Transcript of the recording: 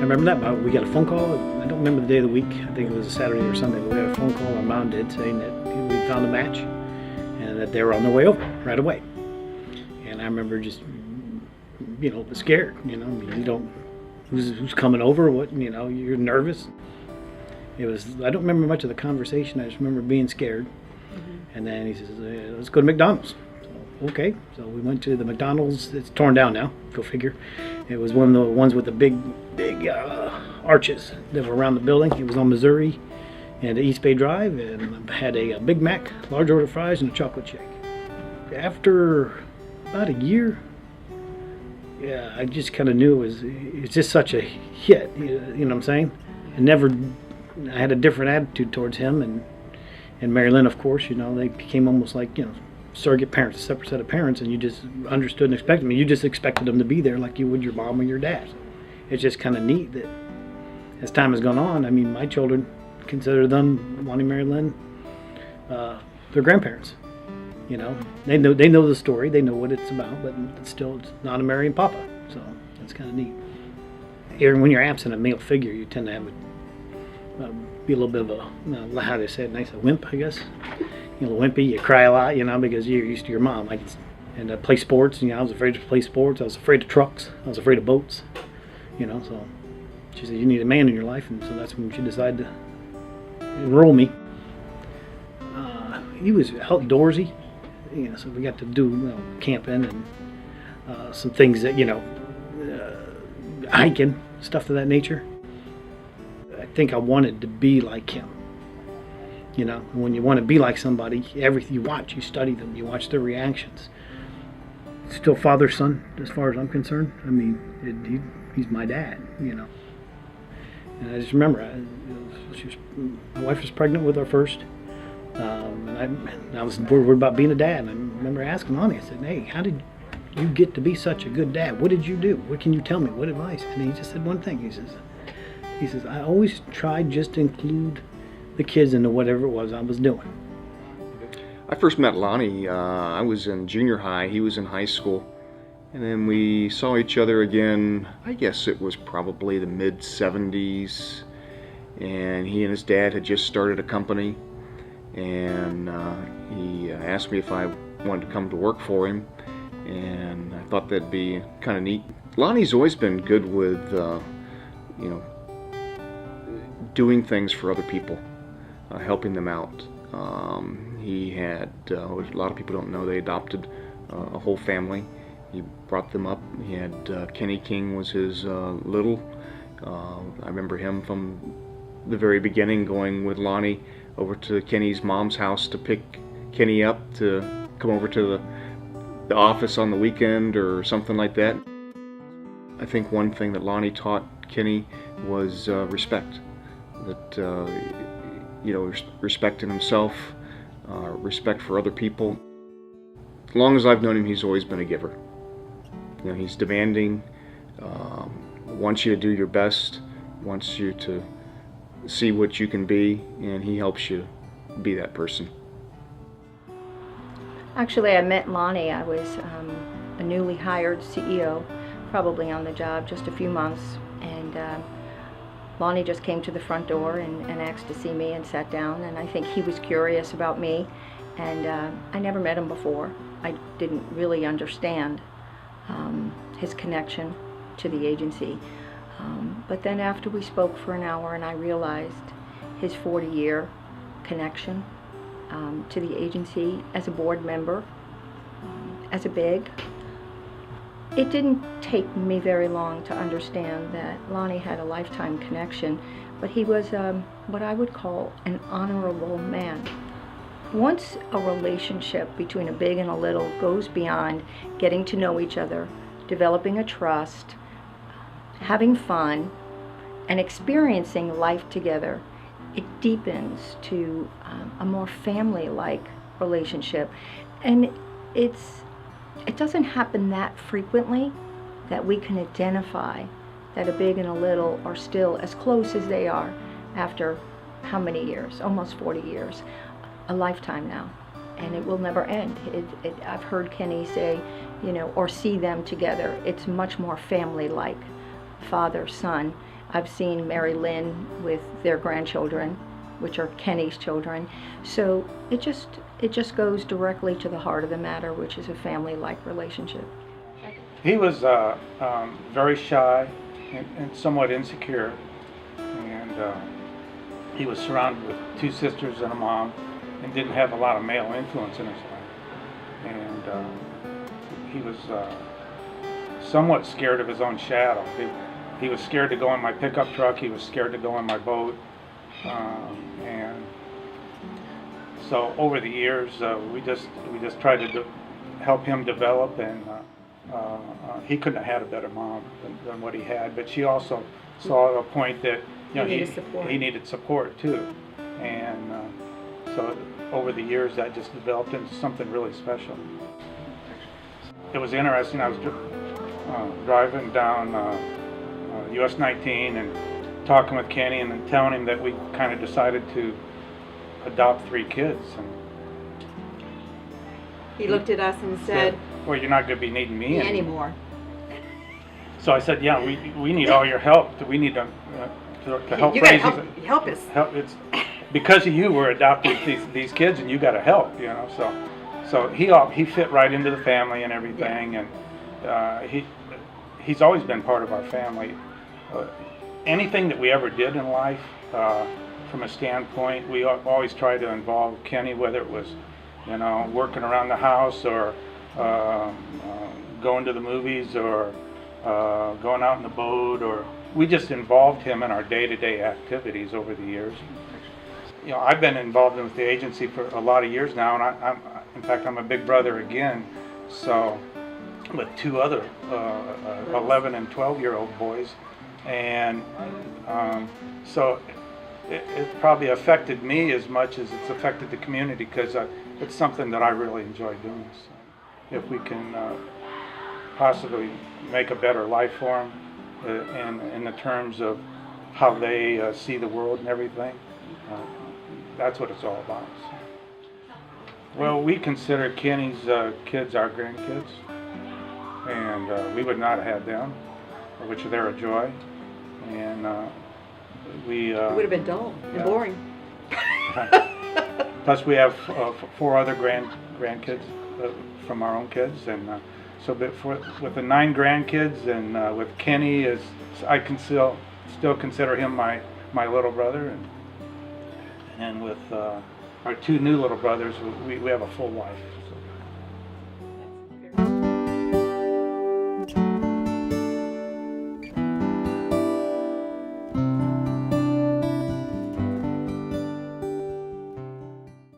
remember that, but we got a phone call. I don't remember the day of the week. I think it was a Saturday or Sunday, but we had a phone call, our mom did, saying that we found a match and that they were on their way over right away. And I remember just, scared, you don't, who's coming over, what, you're nervous. I don't remember much of the conversation. I just remember being scared. And then he says, let's go to McDonald's. So, okay. So we went to the McDonald's. It's torn down now, go figure. It was one of the ones with the big arches that were around the building. It was on Missouri and East Bay Drive, and had a Big Mac, large order fries, and a chocolate shake. After about a year, yeah, I just kind of knew it was just such a hit. You know what I'm saying? I had a different attitude towards him, and Mary Lynn, of course. They became almost like surrogate parents, a separate set of parents, and you just understood and expected them. You just expected them to be there like you would your mom or your dad. It's just kind of neat that as time has gone on, my children consider them, Lonnie, Mary Lynn, their grandparents. They know the story, they know what it's about, but still it's not a Mary and Papa. So that's kind of neat. When you're absent a male figure, you tend to have be a little bit of a, how do they say it, nice, a wimp, I guess. Wimpy, you cry a lot, because you're used to your mom. And play sports, I was afraid to play sports. I was afraid of trucks. I was afraid of boats, so she said, you need a man in your life, and so that's when she decided to enroll me. He was outdoorsy, so we got to do camping and some things that, hiking, stuff of that nature. I think I wanted to be like him. When you want to be like somebody, everything you watch, you study them, you watch their reactions. Still father-son, as far as I'm concerned. He's my dad, And I just remember, my wife was pregnant with our first, and I was worried about being a dad. And I remember asking Lonnie, I said, hey, how did you get to be such a good dad? What did you do? What can you tell me? What advice? And he just said one thing. He says, I always tried just to include the kids into whatever it was I was doing. I first met Lonnie, I was in junior high, he was in high school, and then we saw each other again, I guess it was probably the mid-70s, and he and his dad had just started a company, and he asked me if I wanted to come to work for him, and I thought that'd be kind of neat. Lonnie's always been good with, doing things for other people. Helping them out. He had, a lot of people don't know, they adopted a whole family. He brought them up. He had Kenny King was his little. I remember him from the very beginning going with Lonnie over to Kenny's mom's house to pick Kenny up to come over to the office on the weekend or something like that. I think one thing that Lonnie taught Kenny was respect. That respect in himself, respect for other people. As long as I've known him, he's always been a giver. He's demanding, wants you to do your best, wants you to see what you can be, and he helps you be that person. Actually, I met Lonnie. I was a newly hired CEO, probably on the job just a few months, and Lonnie just came to the front door and asked to see me and sat down, and I think he was curious about me, and I never met him before. I didn't really understand his connection to the agency, but then after we spoke for an hour and I realized his 40-year connection to the agency as a board member, as a big. It didn't take me very long to understand that Lonnie had a lifetime connection, but he was what I would call an honorable man. Once a relationship between a big and a little goes beyond getting to know each other, developing a trust, having fun, and experiencing life together, it deepens to a more family-like relationship. And it doesn't happen that frequently that we can identify that a big and a little are still as close as they are after how many years? Almost 40 years. A lifetime now. And it will never end. I've heard Kenny say, or see them together. It's much more family-like, father, son. I've seen Mary Lynn with their grandchildren, which are Kenny's children. So it just goes directly to the heart of the matter, which is a family-like relationship. He was very shy and somewhat insecure, and he was surrounded with 2 sisters and a mom, and didn't have a lot of male influence in his life. And he was somewhat scared of his own shadow. He was scared to go in my pickup truck. He was scared to go in my boat, and so over the years, we just tried to help him develop, and he couldn't have had a better mom than what he had. But she also saw a point that he needed support too, and so over the years that just developed into something really special. It was interesting. I was driving down US 19 and talking with Kenny and then telling him that we kind of decided to adopt 3 kids. And he looked at us and said, "Well, you're not going to be needing me anymore." So I said, "Yeah, we need all your help. We need to help You raise gotta help us. It's because of you we're adopting these kids, and you got to help, you know." So he fit right into the family and everything, and he's always been part of our family. Anything that we ever did in life, from a standpoint, we always try to involve Kenny, whether it was, working around the house, or going to the movies, or going out in the boat, or we just involved him in our day-to-day activities over the years. I've been involved with the agency for a lot of years now, and in fact, I'm a big brother again, so with 2 other 11 and 12-year-old boys, and so it probably affected me as much as it's affected the community, because it's something that I really enjoy doing. So if we can possibly make a better life for them, in the terms of how they see the world and everything, that's what it's all about. So. Well, we consider Kenny's kids our grandkids, and we would not have had them, which they're a joy, and we... It would have been dull and boring. Plus we have 4 other grandkids from our own kids, and so with the 9 grandkids, and with Kenny, I can still consider him my little brother, and with our 2 new little brothers, we have a full life.